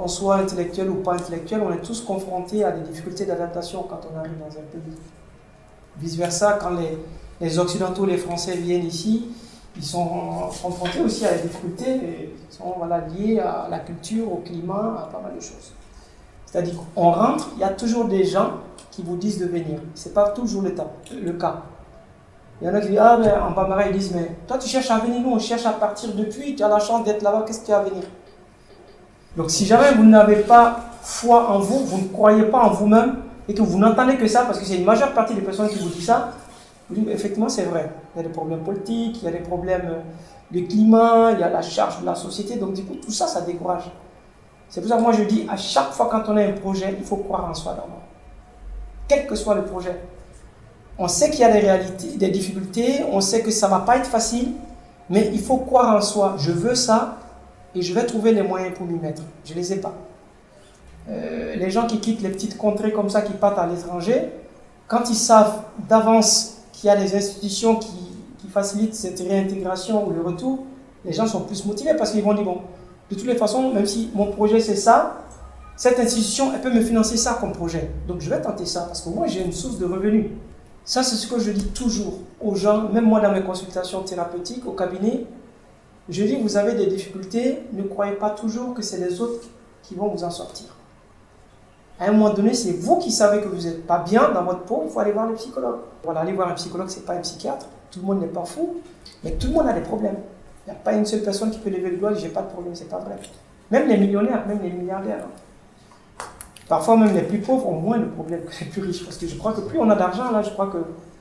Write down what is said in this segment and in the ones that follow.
qu'on soit intellectuel ou pas intellectuel, on est tous confrontés à des difficultés d'adaptation quand on arrive dans un pays. Vice-versa, quand les Occidentaux, les Français viennent ici, ils sont confrontés aussi à des difficultés qui sont liées à la culture, au climat, à pas mal de choses. C'est-à-dire qu'on rentre, il y a toujours des gens qui vous disent de venir. Ce n'est pas toujours le cas. Il y en a qui disent, en Bambara, ils disent, mais toi tu cherches à venir, nous on cherche à partir depuis, tu as la chance d'être là-bas, qu'est-ce que tu as à venir? Donc si jamais vous n'avez pas foi en vous, vous ne croyez pas en vous-même, et que vous n'entendez que ça, parce que c'est une majeure partie des personnes qui vous disent ça, vous dites, effectivement c'est vrai, il y a des problèmes politiques, il y a des problèmes de climat, il y a la charge de la société, donc du coup tout ça, ça décourage. C'est pour ça que moi je dis, à chaque fois quand on a un projet, il faut croire en soi d'abord. Quel que soit le projet. On sait qu'il y a des réalités, des difficultés, on sait que ça ne va pas être facile, mais il faut croire en soi. Je veux ça et je vais trouver les moyens pour m'y mettre. Je ne les ai pas. Les gens qui quittent les petites contrées comme ça, qui partent à l'étranger, quand ils savent d'avance qu'il y a des institutions qui facilitent cette réintégration ou le retour, les gens sont plus motivés parce qu'ils vont dire, bon, de toutes les façons, même si mon projet c'est ça, cette institution, elle peut me financer ça comme projet. Donc je vais tenter ça parce que moi j'ai une source de revenus. Ça c'est ce que je dis toujours aux gens, même moi dans mes consultations thérapeutiques, au cabinet, je dis vous avez des difficultés, ne croyez pas toujours que c'est les autres qui vont vous en sortir. À un moment donné, c'est vous qui savez que vous n'êtes pas bien dans votre peau, il faut aller voir le psychologue. Voilà, aller voir un psychologue, ce n'est pas un psychiatre, tout le monde n'est pas fou, mais tout le monde a des problèmes. Il n'y a pas une seule personne qui peut lever le doigt et dire j'ai pas de problème, c'est pas vrai. Même les millionnaires, même les milliardaires. Parfois même les plus pauvres ont moins de problèmes que les plus riches, parce que je crois que plus on a d'argent, là, je crois que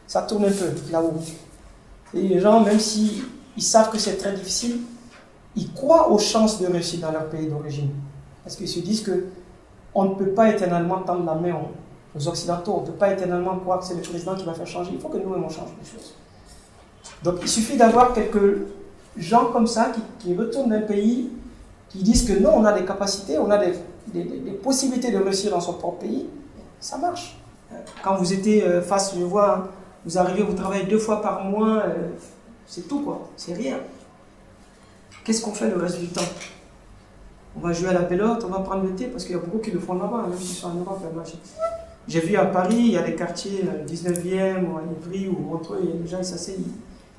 ça tourne un peu là-haut. Et les gens, même s'ils savent que c'est très difficile, ils croient aux chances de réussir dans leur pays d'origine. Parce qu'ils se disent que on ne peut pas éternellement tendre la main aux Occidentaux, on ne peut pas éternellement croire que c'est le président qui va faire changer, il faut que nous-mêmes on change les choses. Donc il suffit d'avoir quelques gens comme ça qui retournent d'un pays, qui disent que non, on a des capacités, on a des possibilités de réussir dans son propre pays, ça marche. Quand vous étiez face, je vois, vous arrivez, vous travaillez 2 fois par mois, c'est tout quoi, c'est rien. Qu'est-ce qu'on fait le reste du temps? On va jouer à la belote, on va prendre le thé, parce qu'il y a beaucoup qui le font là-bas, même s'ils sont en Europe. J'ai vu à Paris, il y a des quartiers 19e, ou à Ivry, ou Montreux, il y a des gens, ils s'asseyent,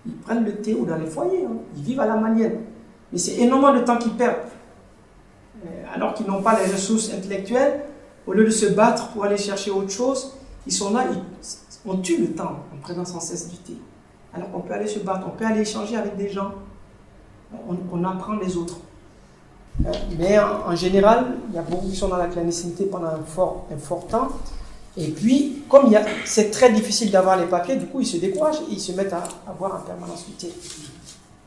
ils prennent le thé ou dans les foyers, ils vivent à la malienne. Mais c'est énormément de temps qu'ils perdent. Alors qu'ils n'ont pas les ressources intellectuelles, au lieu de se battre pour aller chercher autre chose, ils sont là, on tue le temps en prenant sans cesse du thé. Alors qu'on peut aller se battre, on peut aller échanger avec des gens, on apprend les autres. Mais en général, il y a beaucoup qui sont dans la clandestinité pendant un fort temps. Et puis, comme c'est très difficile d'avoir les papiers, du coup, ils se découragent et ils se mettent à boire en permanence du thé.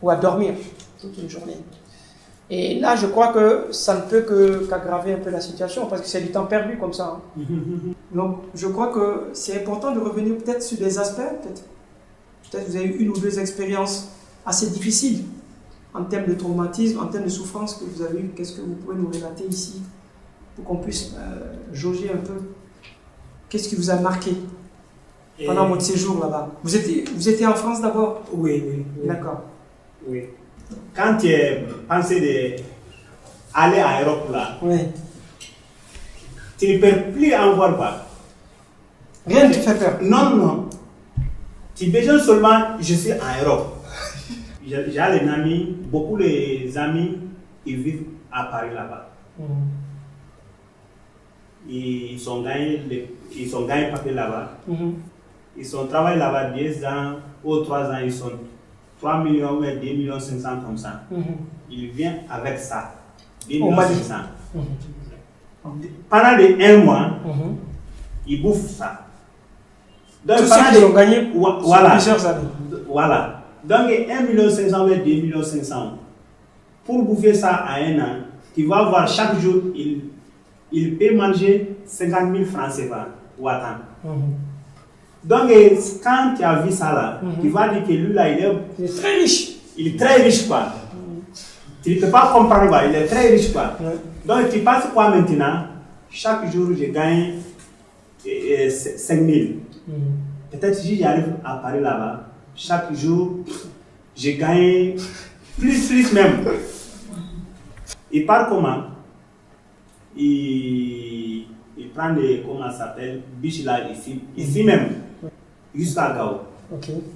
Ou à dormir toute une journée. Et là, je crois que ça ne peut qu'aggraver un peu la situation, parce que c'est du temps perdu comme ça. Donc, je crois que c'est important de revenir peut-être sur des aspects, peut-être vous avez eu 1 ou 2 expériences assez difficiles, en termes de traumatisme, en termes de souffrance que vous avez eu. Qu'est-ce que vous pouvez nous relater ici, pour qu'on puisse jauger un peu? Qu'est-ce qui vous a marqué pendant votre séjour là-bas? Vous étiez en France d'abord? Oui. D'accord. Oui. Quand tu as pensé d'aller en Europe là, oui. Tu ne peux plus en voir pas. Rien ne te fait peur? Non. Tu besoin seulement, je suis en Europe. J'ai les amis, beaucoup les amis, ils vivent à Paris là-bas. Ils sont gagnés papier là-bas. Ils ont travaillé là-bas 2 ans ou 3 ans, ils sont 3 millions ou 2 millions 500 comme ça. Ils viennent avec ça. 2 millions 500. Pendant 1 mois, ils bouffent ça. Donc, tout ce qu'ils ont gagné sur plusieurs années. Voilà. Donc 1 million 500 ou 2 millions 500. Pour bouffer ça à 1 an, tu vas voir chaque jour, il peut manger 50 000 francs CFA ou attendre. Donc quand tu as vu ça là, tu vas dire que lui là, il est très riche. Il est très riche quoi. Tu ne peux pas comprendre quoi, il est très riche quoi. Donc tu passes quoi maintenant? Chaque jour je gagne 5 000. Peut-être si j'arrive à Paris là-bas, chaque jour, je gagne plus même. Il part comment? il prend des, comment ça s'appelle, biche là ici même, jusqu'à Gao,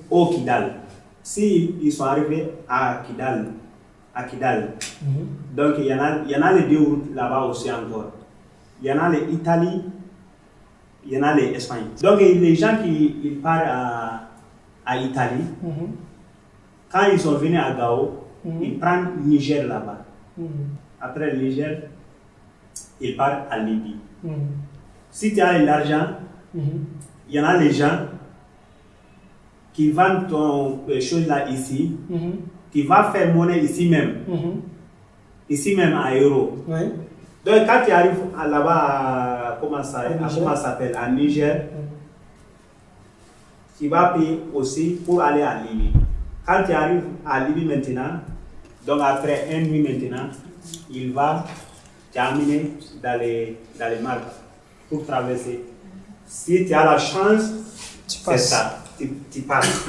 au Kidal. S'ils sont arrivés à Kidal, donc il y en a les 2 routes là-bas aussi encore. Il y en a les Italie, il y en a les Espagne. Donc les gens qui partent à Italie, quand ils sont venus à Gao, ils prennent Niger là-bas. Après le Niger, ils partent à Libye. Si tu as l'argent, il y en a les gens qui vendent ton chose là ici, qui va faire monnaie ici même à euro. Donc quand tu arrives là-bas, comment ça s'appelle, à Niger, tu vas payer aussi pour aller à Libye. Quand tu arrives à Libye maintenant, donc après 1 nuit maintenant, il va t'amener dans les marques pour traverser. Si tu as la chance, c'est ça, tu passes.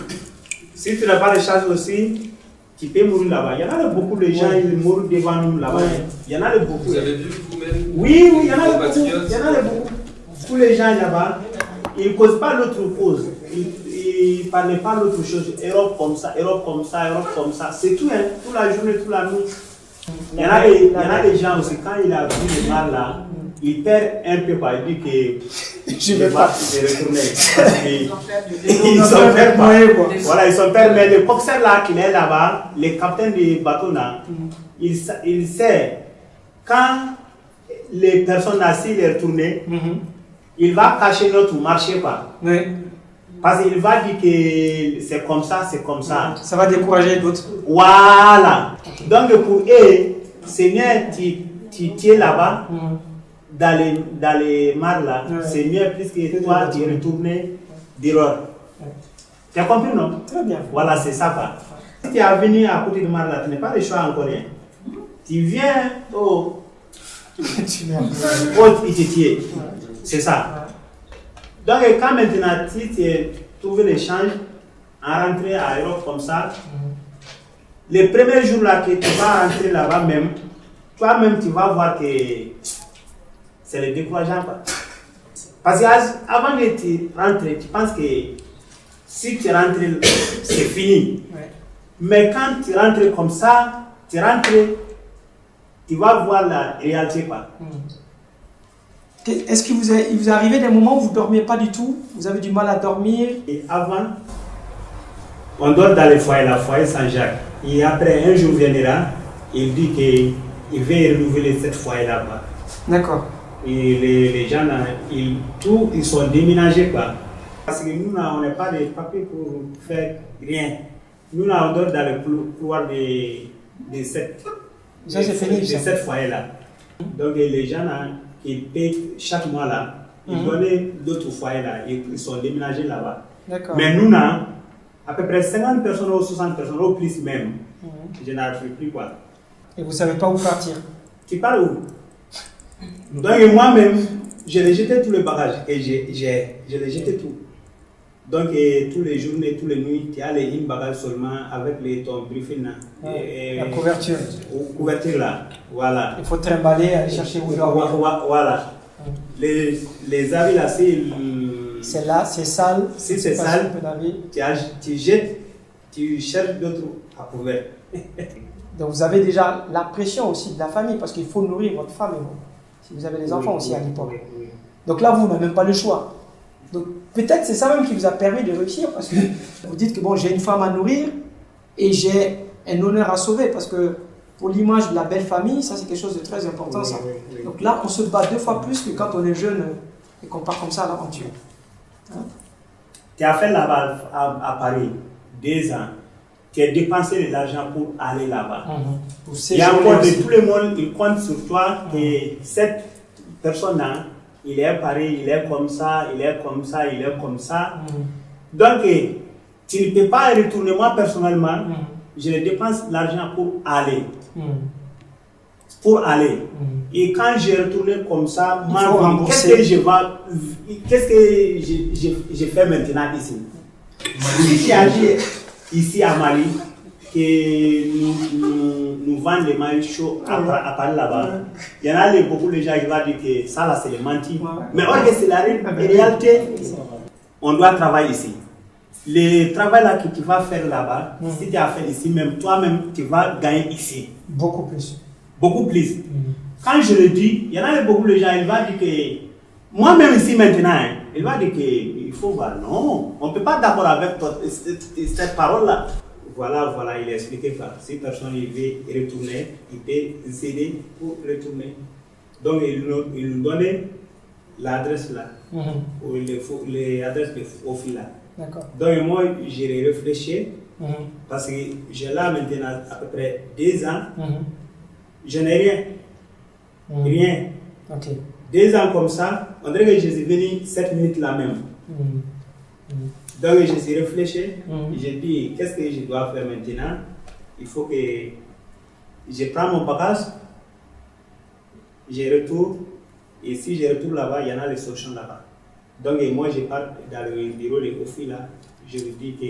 Si tu n'as pas de chance aussi, tu peux mourir là-bas. Il y en a beaucoup de gens, ils mourent devant nous là-bas. Il y en a beaucoup. Vous avez vu vous-même? Oui, il y en a beaucoup. Il y en a beaucoup. Tous les gens là-bas, ils ne causent pas l'autre cause. Ils ne parlent pas d'autre chose. Europe comme ça, Europe comme ça, Europe comme ça. C'est tout, hein, toute la journée, toute la nuit. Il y en a des gens aussi, quand il a vu le mal là, il perd un peu, quoi. Il dit que je ne vais pas retourner. Ils sont permis, quoi. Voilà, ils sont permis. Mais le coxer là qui est là-bas, le capitaine du bateau là, il sait quand les personnes là, s'il est retourné, il va cacher notre marché, quoi. Parce qu'il va dire que c'est comme ça, c'est comme ça. Ça va décourager d'autres. Voilà. Donc pour eux, c'est mieux tu es là-bas, dans les mares là, c'est mieux plus que toi tu es retourné dehors. Tu as compris, non? Très bien. Voilà, c'est ça. Quoi. Si tu es venu à côté de mar là, tu n'as pas le choix encore. Hein. Tu viens au Ititier. C'est ça. Donc quand maintenant tu as trouvé l'échange, en rentrée à Europe comme ça, les premiers jours là que tu vas rentrer là-bas même, toi-même tu vas voir que c'est le décourageant. Quoi. Parce qu'avant que tu rentres, tu penses que si tu rentres, c'est fini. Mais quand tu rentres comme ça, tu vas voir la réalité. Quoi. Est-ce qu'il vous est arrivé des moments où vous ne dormiez pas du tout? Vous avez du mal à dormir? Et avant, on dort dans le foyer, la foyer Saint-Jacques. Et après, un jour viendra, il dit qu'il veut renouveler cette foyer-là. D'accord. Et les gens, là, ils sont déménagés. Quoi. Parce que nous, on n'a pas de papier pour faire rien. Nous, on dort dans le couloir de cette foyer-là. Donc, les gens, là, ils payent chaque mois là, ils donnent d'autres foyers là, ils sont déménagés là-bas. Mais nous, là, à peu près 50 personnes ou 60 personnes, ou plus même, je n'arrive plus quoi. Et vous ne savez pas où partir? Tu pars où? Donc moi-même, j'ai jeté tous les bagages et j'ai jeté tout. Donc tous les journées, tous les nuits, tu as une bagage seulement avec ton briefing là. La couverture. Couverture là, voilà. Il faut trimballer, aller chercher où dormir. Voilà. Les habits là, c'est là, c'est sale. Si c'est sale, tu jettes, tu cherches d'autres à couvrir. Donc vous avez déjà la pression aussi de la famille parce qu'il faut nourrir votre femme et vous. Si vous avez des enfants aussi à l'époque. Donc là, vous n'avez même pas le choix. Donc peut-être c'est ça même qui vous a permis de réussir parce que vous dites que bon, j'ai une femme à nourrir et j'ai un honneur à sauver parce que pour l'image de la belle famille, ça c'est quelque chose de très important. Ça. Donc là, on se bat 2 fois plus que quand on est jeune et qu'on part comme ça à l'aventure. Hein? Tu as fait là-bas à Paris 2 ans. Tu as dépensé de l'argent pour aller là-bas. Il y a encore de tout le monde qui compte sur toi que cette personne-là, il est à Paris, il est comme ça, il est comme ça, il est comme ça. Donc, tu ne peux pas retourner. Moi, personnellement, je dépense l'argent pour aller. Pour aller. Et quand j'ai retourné comme ça, qu'est-ce que je fais maintenant ici? Si j'ai agi ici à Mali, nous vendent les maillots chauds à Paris là-bas. Il y en a beaucoup de gens qui vont dire que ça là c'est les mentis. Mais or que c'est la réalité, on doit travailler ici. Le travail là que tu vas faire là-bas, si tu as fait ici même, toi-même tu vas gagner ici. Beaucoup plus. Beaucoup plus. Quand je le dis, il y en a beaucoup de gens, ils vont dire que moi-même ici maintenant, il va dire qu'il faut voir. Non, on ne peut pas d'accord avec cette parole-là. Voilà, il a expliqué que si personne veut retourner, il peut aider pour retourner. Donc il nous donnait l'adresse là, ou les adresses de Fofi là. D'accord. Donc moi, j'ai réfléchi, parce que j'ai là maintenant à peu près 2 ans, je n'ai rien. Rien. Okay. 2 ans comme ça, on dirait que je suis venu 7 minutes là même. Donc je suis réfléchi, j'ai dit qu'est-ce que je dois faire maintenant. Il faut que je prends mon bagage, je retourne, et si je retourne là-bas, il y en a les solutions là-bas. Donc moi je pars dans le bureau de Kofi là, je lui dis que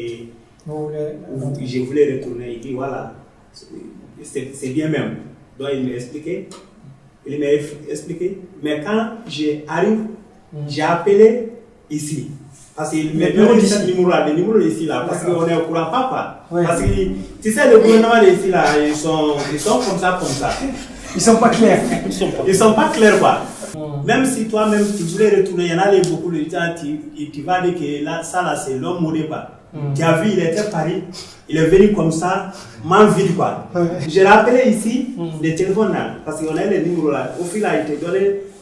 je voulais retourner, il dit voilà, c'est bien même. Donc il m'a expliqué. Mais quand j'arrive, j'ai appelé ici. Parce qu'il m'a donné ce numéro-là, le numéro ici là, parce qu'on est au courant pas. Ouais. Parce que tu sais, le gouvernement ici là, ils sont comme ça. Ils sont pas clairs. Ils sont pas clairs quoi. Même si toi-même tu voulais retourner, il y en a beaucoup de gens, tu vas dire que là, ça là c'est l'homme modé quoi. Tu as vu, il était à Paris, il est venu comme ça, main vide quoi. J'ai rappelé ici les téléphones là, parce qu'on a les numéros là. Au fil là, il te donne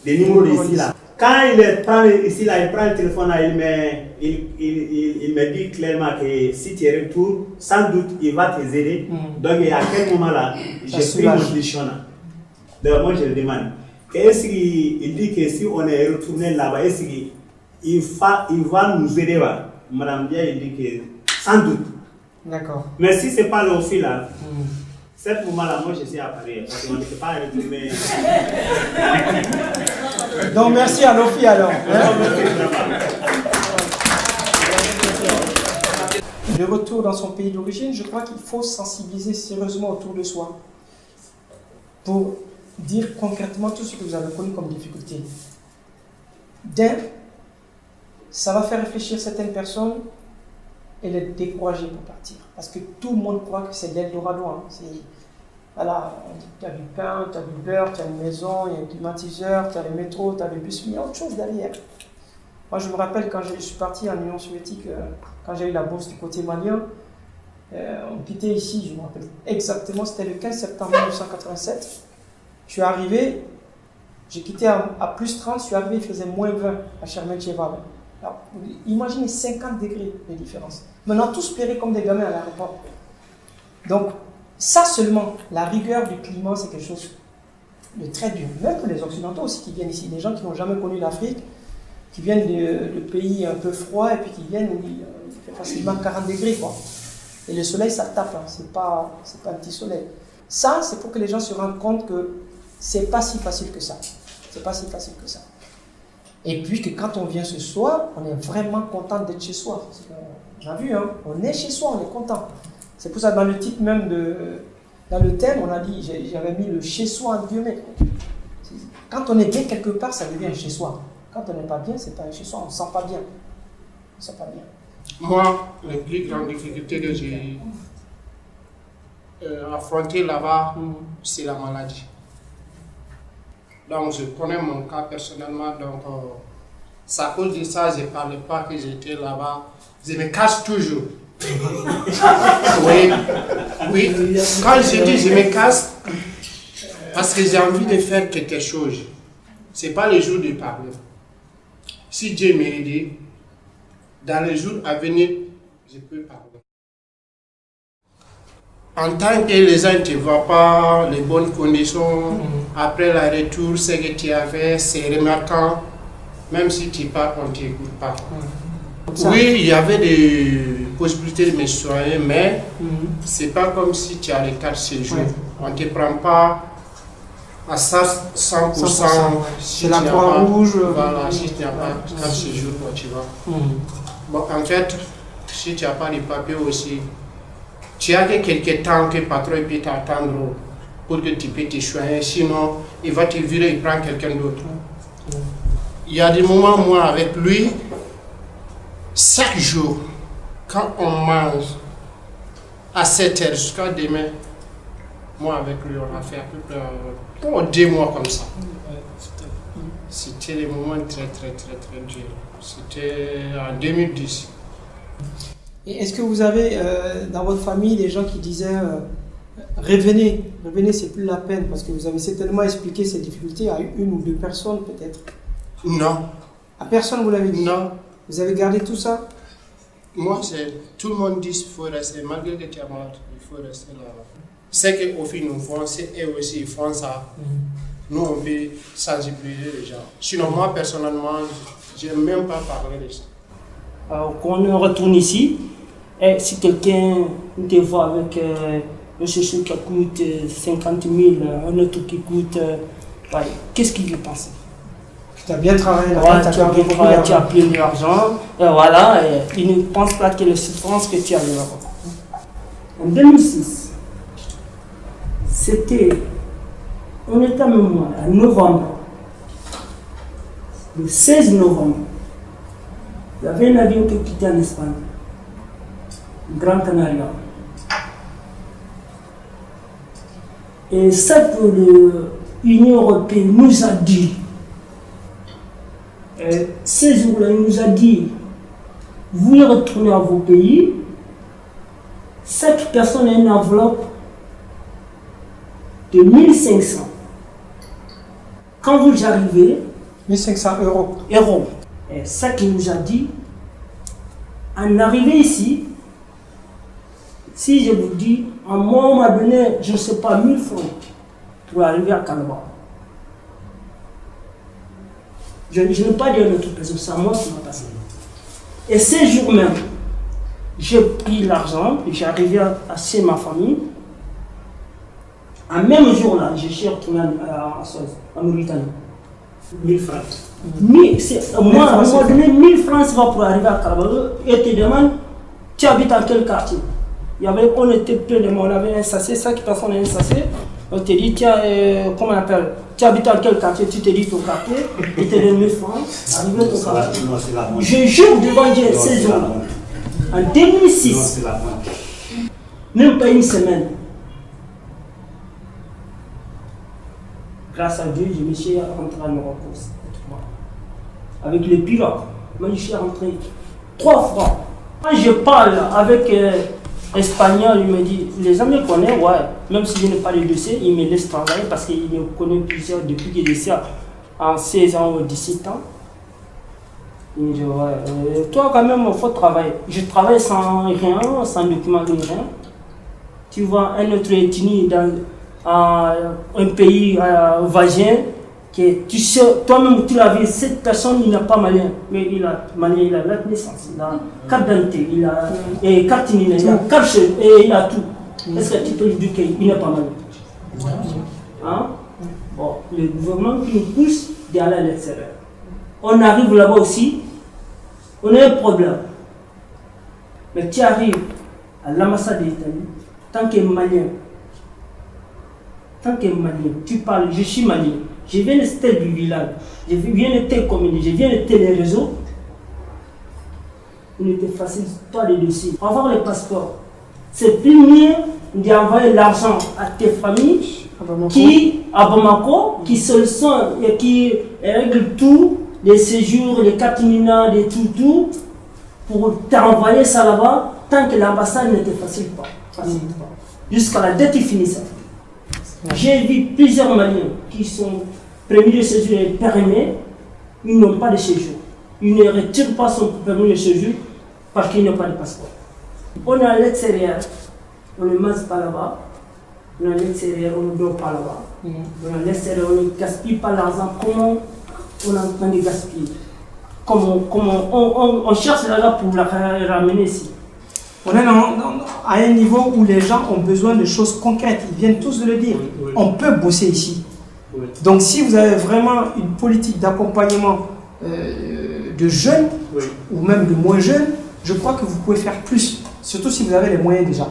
les numéros ici là. Quand il prend ici là, il prend le téléphone là, il me dit clairement que si tu retournes, sans doute il va t'aider. Donc à quel moment là, j'ai pris mon décision là. Donc moi je le demande. Est-ce qu'il dit que si on est retourné là-bas, est-ce qu'il va nous aider là? Madame Dia, il dit que sans doute. D'accord. Mais si ce n'est pas le fil là, cet moment-là, moi je suis à Paris, parce qu'on ne peut pas retourner. Donc merci à Lofi alors. De retour dans son pays d'origine, je crois qu'il faut sensibiliser sérieusement autour de soi pour dire concrètement tout ce que vous avez connu comme difficulté. Ça va faire réfléchir certaines personnes et les décourager pour partir. Parce que tout le monde croit que c'est l'Eldorado. Voilà, tu as du pain, tu as du beurre, tu as une maison, il y a un climatiseur, tu as le métro, tu as le bus, mais il y a autre chose derrière. Moi, je me rappelle quand je suis parti en Union soviétique, quand j'ai eu la bourse du côté malien, on quittait ici, je me rappelle exactement, c'était le 15 septembre 1987. Je suis arrivé, j'ai quitté à plus 30, je suis arrivé, il faisait moins 20 à Sheremetyevo. Alors, imaginez 50 degrés de différence. Maintenant, tous plairaient comme des gamins à l'aéroport. Donc, ça seulement, la rigueur du climat, c'est quelque chose de très dur. Même pour les Occidentaux aussi qui viennent ici, des gens qui n'ont jamais connu l'Afrique, qui viennent de pays un peu froids et puis qui viennent où il fait facilement 40 degrés. Quoi. Et le soleil, ça tape, hein. C'est pas un petit soleil. Ça, c'est pour que les gens se rendent compte que c'est pas si facile que ça. C'est pas si facile que ça. Et puis que quand on vient ce soir, on est vraiment content d'être chez soi. On a vu, hein, on est chez soi, on est content. C'est pour ça que dans le titre même, dans le thème, on a dit, j'avais mis le chez soi en guillemets. Quand on est bien quelque part, ça devient un chez soi. Quand on n'est pas bien, c'est pas un chez soi, on ne se sent pas bien. On ne se sent pas bien. Moi, la plus grande difficulté que j'ai affrontée là-bas, c'est la maladie. Donc, je connais mon cas personnellement, donc c'est à cause de ça, je ne parlais pas que j'étais là-bas. Je me cache toujours. Oui. Quand je dis je me casse, parce que j'ai envie de faire quelque chose. Ce n'est pas le jour de parler. Si Dieu m'a aidé, dans les jours à venir, je peux parler. En tant que les gens ne te voient pas, les bonnes conditions, après le retour, ce que tu avais, c'est remarquant, même si tu pars, on ne t'écoute pas. Oui, il y avait des possibilités de me soigner, mais ce n'est pas comme si tu as les 4 séjours. On ne te prend pas à 100%. C'est la Croix-Rouge. Voilà, si tu n'as pas 4 séjours, tu vois. Bon, en fait, si tu n'as pas les papiers aussi, tu as que quelques temps que le patron peut t'attendre pour que tu puisses te soigner, sinon il va te virer, il prend quelqu'un d'autre. Il y a des moments, moi, avec lui, chaque jour, quand on mange à 7 heures jusqu'à demain, moi avec lui, on a fait à peu près 2 mois comme ça. C'était des moments très durs. C'était en 2010. Et est-ce que vous avez dans votre famille des gens qui disaient revenez, c'est plus la peine, parce que vous avez certainement expliqué ces difficultés à 1 ou 2 personnes peut-être? Non. À personne vous l'avez dit? Non. Vous avez gardé tout ça? Moi, tout le monde dit qu'il faut rester, malgré que tu es malade, il faut rester là. C'est qu'au final, nous font, c'est eux aussi, ils font ça. Nous, on peut sensibiliser les gens. Sinon, moi, personnellement, je n'aime même pas parler de ça. Quand on retourne ici, et si quelqu'un te voit avec un chouchou qui coûte 50 000, un autre qui coûte... qu'est-ce qu'il veut penser? Tu as bien travaillé là, ouais, tu as bien travaillé, tu as plein d'argent, et voilà, et il ne pense pas que les souffrances que tu as là-bas. En 2006, on était à mémoire, en novembre, le 16 novembre, il y avait un avion qui quittait en Espagne, Grand Canaria. Et ça que l'Union européenne nous a dit, ces jours-là, il nous a dit, vous voulez retourner à vos pays, chaque personne a une enveloppe de 1500. Quand vous arrivez, 1500 euros. Et ça qu'il nous a dit, en arrivant ici, si je vous dis, à moi on m'a donné, je ne sais pas, 1000 francs pour arriver à Calaba. Je n'ai pas dit à notre personne, c'est à moi qui m'a passé. Et ces jours même, j'ai pris l'argent, j'ai arrivé à chez ma famille. En même jour-là, je suis retourné en Mauritanie. 1000 francs. Moi, on m'a donné 1000 francs pour arriver à Calaba. Et te demande, tu habites dans quel quartier? On était plein de monde, on avait un sachet, 5 personnes ont un sachet. On te dit, comment on appelle? Tu habites dans quel quartier? Tu te dis ton quartier, il te donne 1000 francs, arrivé à ton quartier. Je jure devant Dieu ces jours-là. En 2006, même pas une semaine, grâce à Dieu, je me suis rentré en Europe avec les pirogues. Moi, je suis rentré 3 fois. Quand je parle avec Espagnol, il me dit, les gens me connaissent, ouais. Même si je n'ai pas de dossier, il me laisse travailler parce qu'il me connaît plusieurs depuis qu'il est ici en 16 ans ou 17 ans. Il me dit, ouais, toi quand même, il faut travailler. Je travaille sans rien, sans document, rien. Tu vois un autre ethnie dans un pays voisin, que tu sais, toi-même tu l'as vu, cette personne il n'a pas malien, mais il a malien, il a la naissance, il a carte d'identité, il a carte d'identité, il a carte et il a tout. Est-ce que tu peux lui dire qu'il n'est pas malien? Hein? Bon, le gouvernement qui nous pousse d'aller à l'extérieur. On arrive là-bas aussi, on a un problème. Mais tu arrives à l'ambassade d'Italie, tant que malien, tu parles, je suis malien, je viens de tel du village, je viens de telle commune, je viens de tel réseau. Il ne te facilite pas les dossiers. Avoir le passeport, c'est plus mieux d'envoyer l'argent à tes familles qui, à Bamako, qui se sont et qui règlent tout, les séjours, les catimina, les tout, pour t'envoyer ça là-bas, tant que l'ambassade ne te facilite pas. Jusqu'à la date, il finit ça. J'ai vu plusieurs Maliens qui sont permis de séjour et périmés, ils n'ont pas de séjour. Ils ne retirent pas son permis de séjour parce qu'ils n'ont pas de passeport. On est à l'extérieur, on ne mange pas là-bas. On est à l'extérieur, on ne dort pas là-bas. On est à l'extérieur, on ne gaspille pas l'argent. Comment on est en train de gaspiller? Comment on cherche l'argent pour la ramener ici? On est à un niveau où les gens ont besoin de choses concrètes. Ils viennent tous de le dire. Oui. On peut bosser ici. Oui. Donc si vous avez vraiment une politique d'accompagnement de jeunes, ou même de moins jeunes, je crois que vous pouvez faire plus. Surtout si vous avez les moyens déjà.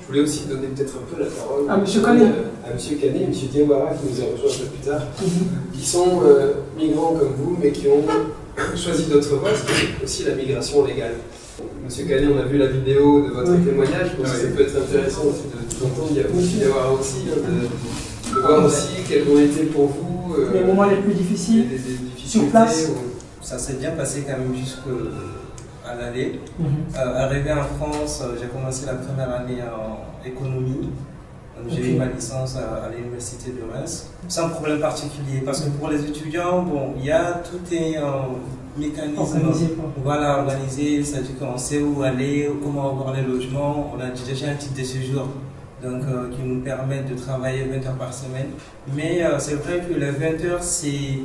Je voulais aussi donner peut-être un peu la parole à M. Canet, à M. Canet et M. Diawara qui nous a rejoint un peu plus tard, qui sont migrants comme vous, mais qui ont choisi d'autres voies, c'est aussi la migration légale. Monsieur Canet, on a vu la vidéo de votre témoignage, je pense que ça peut être intéressant aussi de entendre. Il y a M. Diawara aussi, de voir aussi quels ont été pour vous les moments les plus difficiles les difficultés, sur place. Ça s'est bien passé quand même jusqu'à l'aller. Arrivé en France, j'ai commencé la première année en économie. J'ai eu ma licence à l'université de Reims, sans problème particulier, parce que pour les étudiants, bon, il y a tout un mécanisme organisé, c'est-à-dire qu'on sait où aller, comment avoir les logements, on a déjà un titre de séjour donc, qui nous permet de travailler 20 heures par semaine. Mais c'est vrai que les 20 heures, c'est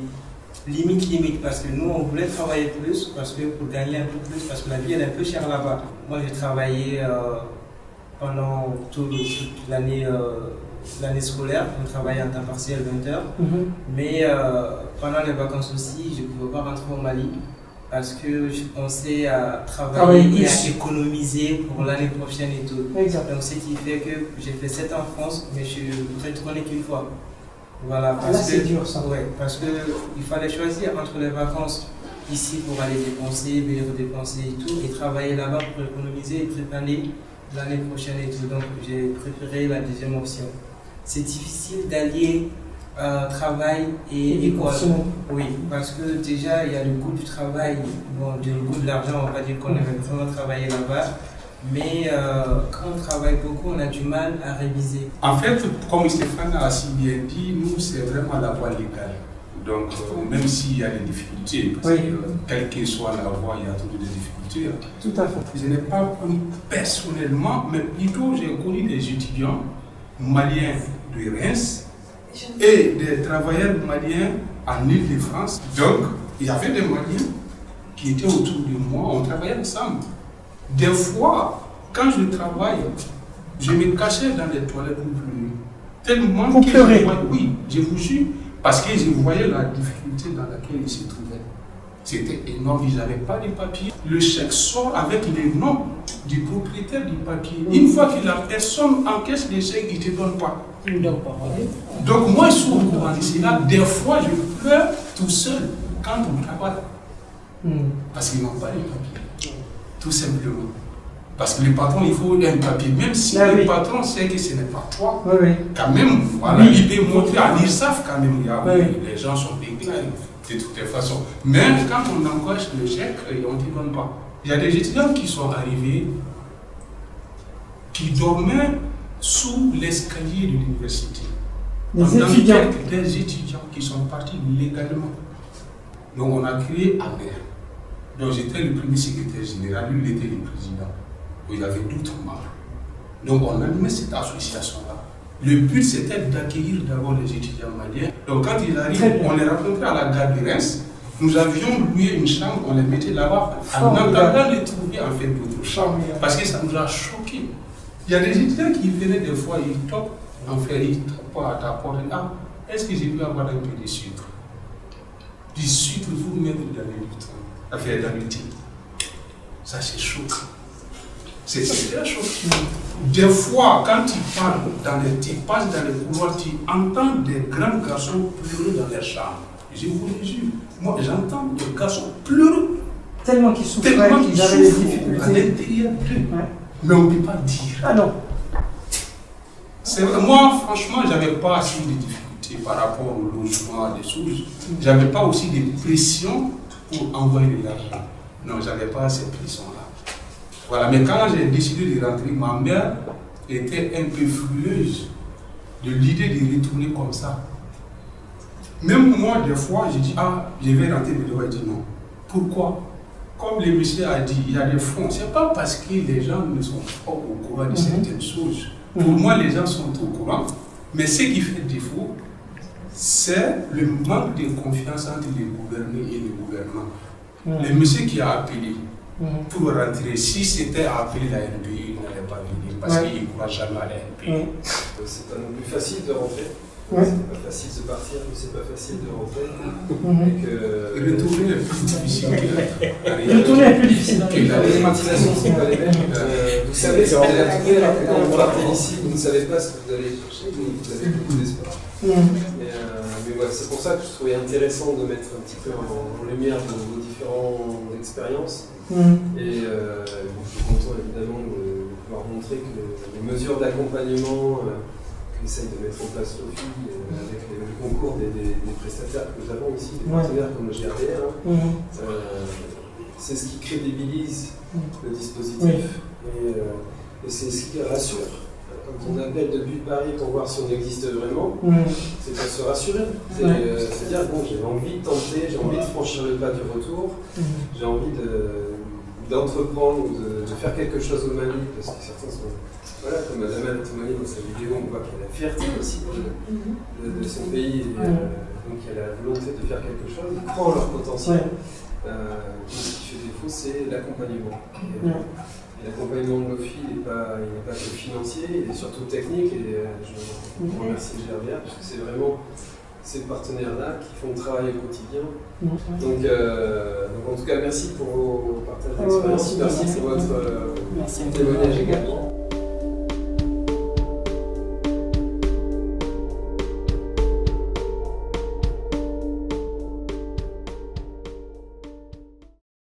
limite, parce que nous, on voulait travailler plus, parce que pour gagner un peu plus, parce que la vie elle est un peu chère là-bas. Moi, j'ai travaillé pendant toute l'année scolaire, on travaillait en temps partiel 20 heures. Mais pendant les vacances aussi, je ne pouvais pas rentrer au Mali parce que je pensais à travailler et à économiser pour l'année prochaine et tout. Exact. Donc ce qui fait que j'ai fait 7 ans en France, mais je suis retourné qu'une fois. Voilà, Là, c'est dur ça. Ouais, parce qu'il fallait choisir entre les vacances ici pour aller dépenser, venir dépenser et tout, et travailler là-bas pour économiser et préparer l'année prochaine et tout. Donc j'ai préféré la deuxième option. C'est difficile d'allier travail et école. Oui, parce que déjà il y a le coût du travail, bon, le coût de l'argent, on va dire qu'on avait vraiment travaillé là-bas. Mais quand on travaille beaucoup, on a du mal à réviser. En fait, comme Stéphane a si bien dit, nous, c'est vraiment la voie légale. Donc, même s'il y a des difficultés, parce que quelle que soit la voie, il y a toujours des difficultés. Tout à fait. Je n'ai pas connu personnellement, mais plutôt j'ai connu des étudiants maliens de Reims et des travailleurs maliens en Île-de-France. Donc, il y avait des Maliens qui étaient autour de moi, on travaillait ensemble. Des fois, quand je travaille, je me cachais dans les toilettes pour pleurer. Tellement pour que pleurer. je voyais, oui, je vous jure, parce que je voyais la difficulté dans laquelle ils se trouvaient. C'était énorme, ils n'avaient pas de papier. Le chèque sort avec le nom du propriétaire du papier. Une fois que la personne encaisse le chèque, il ne te donne pas. Il ne donne pas. Donc moi, je suis au courant de cela. Des fois, je pleure tout seul quand on travaille. Parce qu'ils n'ont pas de papier. Tout simplement. Parce que le patron, il faut un papier. Même si le patron sait que ce n'est pas toi, quand même, voilà, il peut montrer à l'IRSAF quand même. Les gens sont déclarés de toutes les façons. Mais quand on encoche le chèque, on ne te donne pas. Il y a des étudiants qui sont arrivés, qui dormaient sous l'escalier de l'université. Des étudiants qui sont partis légalement. Donc on a créé AMER. Donc j'étais le premier secrétaire général, lui il était le président. Il y avait d'autres membres. Donc on a mis cette association-là. Le but c'était d'accueillir d'abord les étudiants maliens. Donc quand ils arrivent, on les rencontrait à la gare de Reims. Nous avions loué une chambre, on les mettait là-bas. En attendant de trouver en fait d'autres chambres. Parce que ça nous a choqués. Il y a des étudiants qui venaient des fois, ils toquent, en fait, ils toquent à ta porte. Ah, est-ce que j'ai pu avoir un peu de sucre? Du sucre, vous mettre dans le lutrin. Ça fait dans le thé. Ça, c'est choquant. C'est très choquant. Des fois, quand tu passes dans les couloirs, tu entends des grands garçons pleurer dans les chambres. Je vous le jure. Moi, j'entends des garçons pleurer. Tellement qu'ils souffraient, qu'ils avaient des difficultés. À l'intérieur d'eux. Mais on ne peut pas dire. Ah non. Moi, franchement, je n'avais pas assez de difficultés par rapport au logement, des choses. Je n'avais pas aussi de pression pour envoyer de l'argent. Non, je n'avais pas cette pression-là. Voilà, mais quand j'ai décidé de rentrer, ma mère était un peu furieuse de l'idée de retourner comme ça. Même moi, des fois, je dis, ah, je vais rentrer, mais elle dit non. Pourquoi? Comme le monsieur a dit, il y a des fonds. Ce n'est pas parce que les gens ne sont pas au courant de certaines choses. Pour moi, les gens sont au courant. Mais ce qui fait défaut, c'est le manque de confiance entre les gouvernés et les gouvernements. Le monsieur qui a appelé pour rentrer, si c'était à appeler la RPI, il n'allait pas venir parce qu'il ne croit jamais à la RPI. C'est un peu plus facile de rentrer. Ouais. c'est pas facile de partir, mais c'est pas facile de rentrer. Et le tourner est plus difficile que Le tourner est plus difficile. Les motivations ne sont pas les mêmes. Vous savez, c'est la tournée, alors que quand vous partez d'ici, vous ne savez pas ce que vous allez chercher, vous avez beaucoup d'espoir. Mais voilà, c'est pour ça que je trouvais intéressant de mettre un petit peu en lumière vos différentes expériences. Et je suis content évidemment de pouvoir montrer que les mesures d'accompagnement qu'essaye de mettre en place l'OFI avec le concours des prestataires que nous avons ici, des partenaires comme le GRDR, c'est ce qui crédibilise le dispositif et c'est ce qui rassure. Quand on appelle depuis Paris pour voir si on existe vraiment, c'est pour se rassurer. C'est-à-dire, bon, j'ai envie de tenter, j'ai envie de franchir le pas du retour, j'ai envie d'entreprendre ou de faire quelque chose au Mali, parce que certains sont... Voilà, comme Madame Toumani dans sa vidéo, on voit qu'il y a la fierté aussi de son pays, et, donc il y a la volonté de faire quelque chose, ils croient en leur potentiel. Ce qui fait défaut, c'est l'accompagnement. Et l'accompagnement de l'OFI, il n'est pas que financier, il est surtout technique, et je remercie GRDR, parce que c'est vraiment ces partenaires-là qui font le travail au quotidien. Donc en tout cas, merci pour vos partages d'expérience, merci pour votre témoignage également.